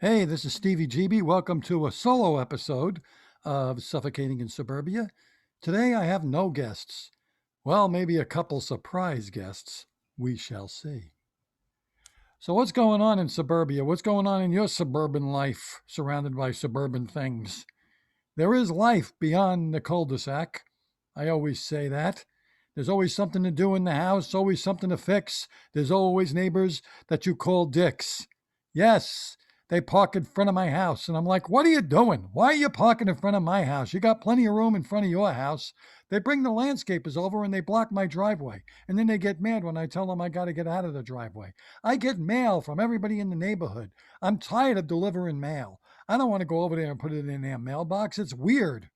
Hey, this is Stevie GB. Welcome to a solo episode of Suffocating in Suburbia. Today I have no guests. Well, maybe a couple surprise guests. We shall see. So, what's going on in suburbia? What's going on in your suburban life surrounded by suburban things? There is life beyond the cul de sac. I always say that. There's always something to do in the house, always something to fix. There's always neighbors that you call dicks. Yes, they park in front of my house. And I'm like, what are you doing? Why are you parking in front of my house? You got plenty of room in front of your house. They bring the landscapers over and they block my driveway. And then they get mad when I tell them I got to get out of the driveway. I get mail from everybody in the neighborhood. I'm tired of delivering mail. I don't want to go over there and put it in their mailbox. It's weird.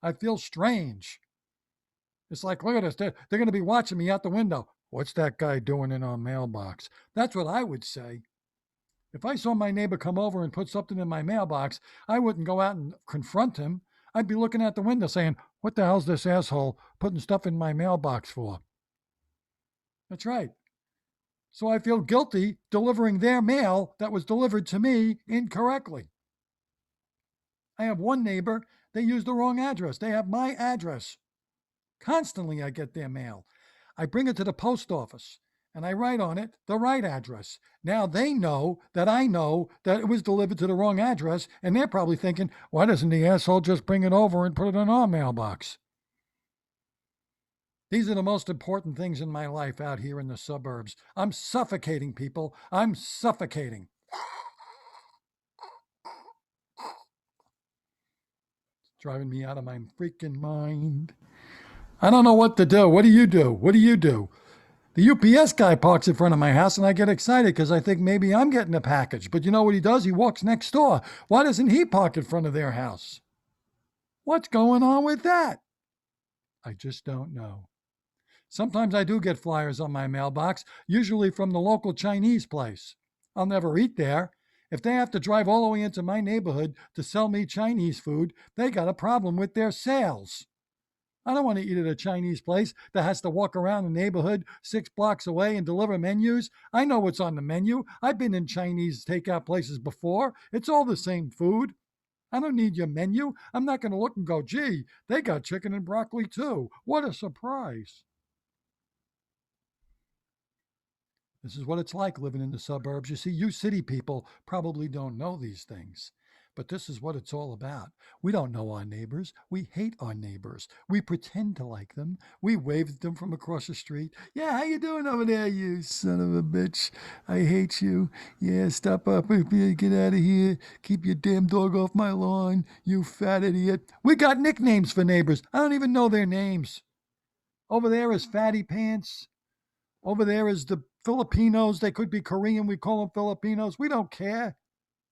I feel strange. It's like, look at this. They're going to be watching me out the window. What's that guy doing in our mailbox? That's what I would say. If I saw my neighbor come over and put something in my mailbox, I wouldn't go out and confront him. I'd be looking out the window saying, what the hell's this asshole putting stuff in my mailbox for? That's right. So I feel guilty delivering their mail that was delivered to me incorrectly. I have one neighbor, they use the wrong address. They have my address. Constantly I get their mail. I bring it to the post office and I write on it the right address. Now they know that it was delivered to the wrong address, and they're probably thinking, why doesn't the asshole just bring it over and put it in our mailbox? These are the most important things in my life out here in the suburbs. I'm suffocating, people. I'm suffocating. It's driving me out of my freaking mind. I don't know what to do. What do you do? What do you do? The UPS guy parks in front of my house and I get excited because I think maybe I'm getting a package. But you know what he does? He walks next door. Why doesn't he park in front of their house? What's going on with that? I just don't know. Sometimes I do get flyers on my mailbox, usually from the local Chinese place. I'll never eat there. If they have to drive all the way into my neighborhood to sell me Chinese food, they got a problem with their sales. I don't want to eat at a Chinese place that has to walk around the neighborhood 6 blocks away and deliver menus. I know what's on the menu. I've been in Chinese takeout places before. It's all the same food. I don't need your menu. I'm not going to look and go, gee, they got chicken and broccoli too. What a surprise. This is what it's like living in the suburbs. You see, you city people probably don't know these things. But this is what it's all about. We don't know our neighbors. We hate our neighbors. We pretend to like them. We wave at them from across the street. Yeah, how you doing over there, you son of a bitch? I hate you. Yeah, stop up. Get out of here. Keep your damn dog off my lawn, you fat idiot. We got nicknames for neighbors. I don't even know their names. Over there is Fatty Pants. Over there is the Filipinos. They could be Korean. We call them Filipinos. We don't care.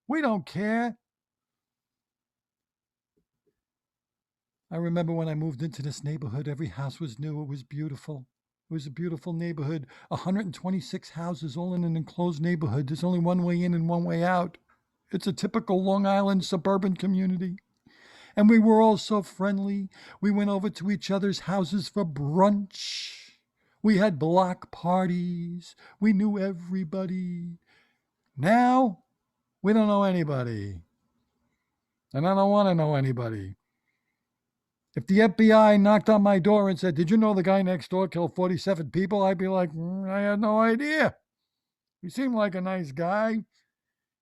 We don't care. I remember when I moved into this neighborhood, every house was new. It was beautiful. It was a beautiful neighborhood. 126 houses, all in an enclosed neighborhood. There's only one way in and one way out. It's a typical Long Island suburban community. And we were all so friendly. We went over to each other's houses for brunch. We had block parties. We knew everybody. Now, we don't know anybody. And I don't want to know anybody. If the FBI knocked on my door and said, did you know the guy next door killed 47 people? I'd be like, I had no idea. He seemed like a nice guy.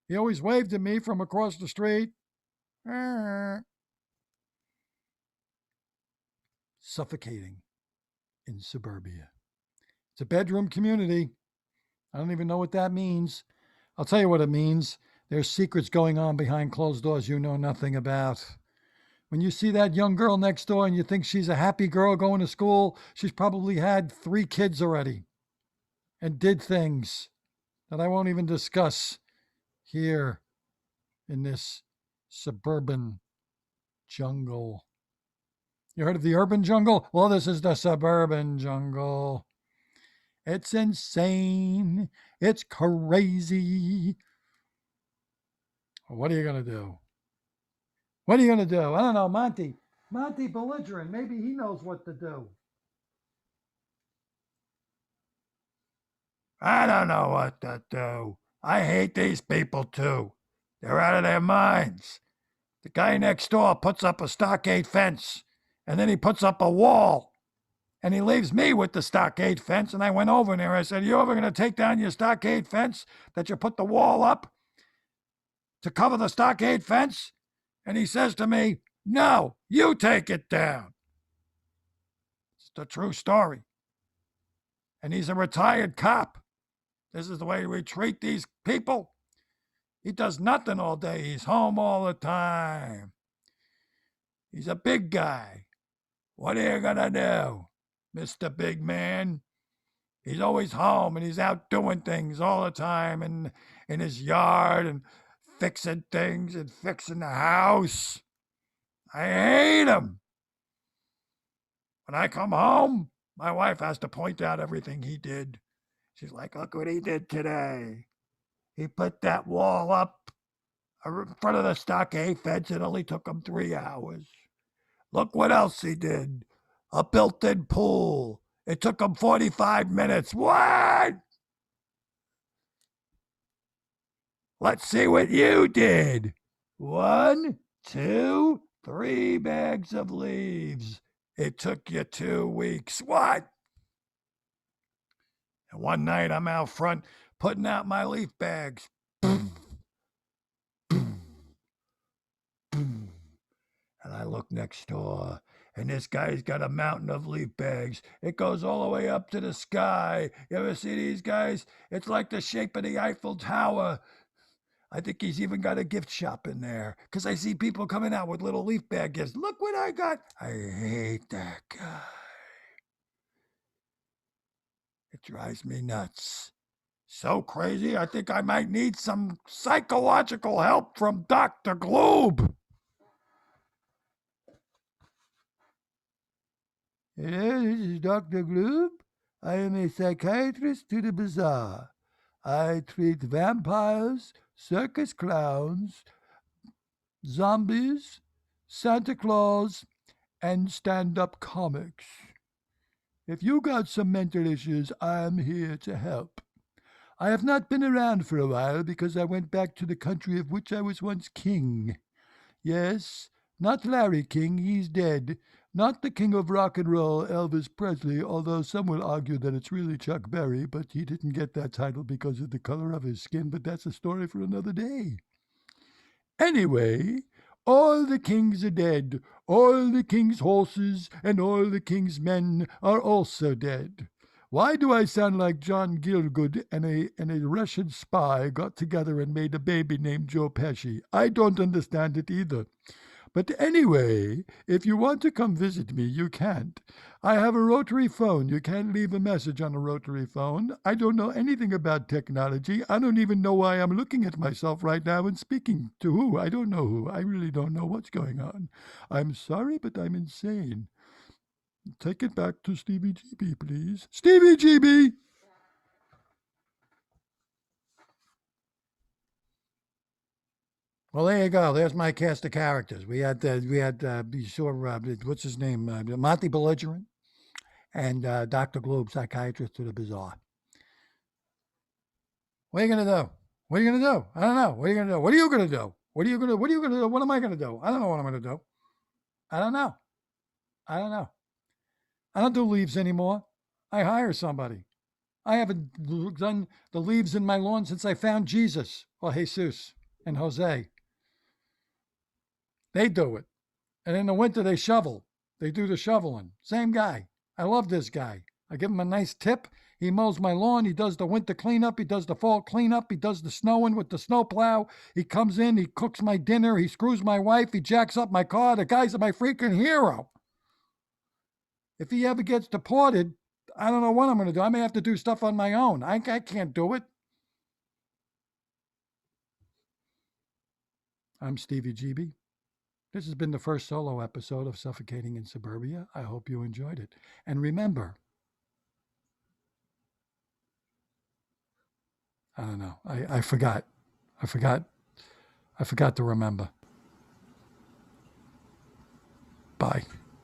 He always waved at me from across the street. Suffocating in suburbia. It's a bedroom community. I don't even know what that means. I'll tell you what it means. There's secrets going on behind closed doors you know nothing about. When you see that young girl next door and you think she's a happy girl going to school, she's probably had 3 kids already and did things that I won't even discuss here in this suburban jungle. You heard of the urban jungle? Well, this is the suburban jungle. It's insane. It's crazy. What are you going to do? What are you going to do? I don't know, Monty. Monty Belligerent. Maybe he knows what to do. I don't know what to do. I hate these people too. They're out of their minds. The guy next door puts up a stockade fence, and then he puts up a wall, and he leaves me with the stockade fence. And I went over there. I said, "You ever going to take down your stockade fence that you put the wall up to cover the stockade fence?" And he says to me, "No, you take it down." It's the true story. And he's a retired cop. This is the way we treat these people. He does nothing all day. He's home all the time. He's a big guy. What are you going to do, Mr. Big Man? He's always home and he's out doing things all the time and in his yard and fixing things and fixing the house. I hate him. When I come home, my wife has to point out everything he did. She's like, "Look what he did today. He put that wall up in front of the stockade fence. It only took him 3 hours. Look what else he did. A built-in pool. It took him 45 minutes. What? Let's see what you did. 1, 2, 3 bags of leaves. It took you 2 weeks. What?" And one night I'm out front putting out my leaf bags. And I look next door, and this guy's got a mountain of leaf bags. It goes all the way up to the sky. You ever see these guys? It's like the shape of the Eiffel Tower. I think he's even got a gift shop in there, because I see people coming out with little leaf bag gifts. Look what I got. I hate that guy. It drives me nuts. So crazy, I think I might need some psychological help from Dr. Gloob. Hello, this is Dr. Gloob. I am a psychiatrist to the bizarre. I treat vampires, circus clowns, zombies, Santa Claus, and stand-up comics. If you got some mental issues, I'm here to help. I have not been around for a while because I went back to the country of which I was once king. Yes, not Larry King, he's dead. Not the king of rock and roll, Elvis Presley, although some will argue that it's really Chuck Berry, but he didn't get that title because of the color of his skin, but that's a story for another day. Anyway, all the kings are dead. All the king's horses and all the king's men are also dead. Why do I sound like John Gielgud and a Russian spy got together and made a baby named Joe Pesci? I don't understand it either. But anyway, if you want to come visit me, you can't. I have a rotary phone. You can't leave a message on a rotary phone. I don't know anything about technology. I don't even know why I'm looking at myself right now and speaking to who. I don't know who. I really don't know what's going on. I'm sorry, but I'm insane. Take it back to Stevie GB, please. Stevie GB! Well, there you go. There's my cast of characters. We had you saw what's his name, Monty Belligerent, and Dr. Globe, psychiatrist to the bizarre. What are you gonna do? What are you gonna do? I don't know. What are you gonna do? What are you gonna do? What are you gonna? What are you gonna do? What am I gonna do? I don't know what I'm gonna do. I don't know. I don't know. I don't do leaves anymore. I hire somebody. I haven't done the leaves in my lawn since I found Jesus or Jesus and Jose. They do it. And in the winter, they shovel. They do the shoveling. Same guy. I love this guy. I give him a nice tip. He mows my lawn. He does the winter cleanup. He does the fall cleanup. He does the snowing with the snowplow. He comes in. He cooks my dinner. He screws my wife. He jacks up my car. The guy's my freaking hero. If he ever gets deported, I don't know what I'm going to do. I may have to do stuff on my own. I can't do it. I'm Stevie GB. This has been the first solo episode of Suffocating in Suburbia. I hope you enjoyed it. And remember, I don't know. I forgot. I forgot to remember. Bye.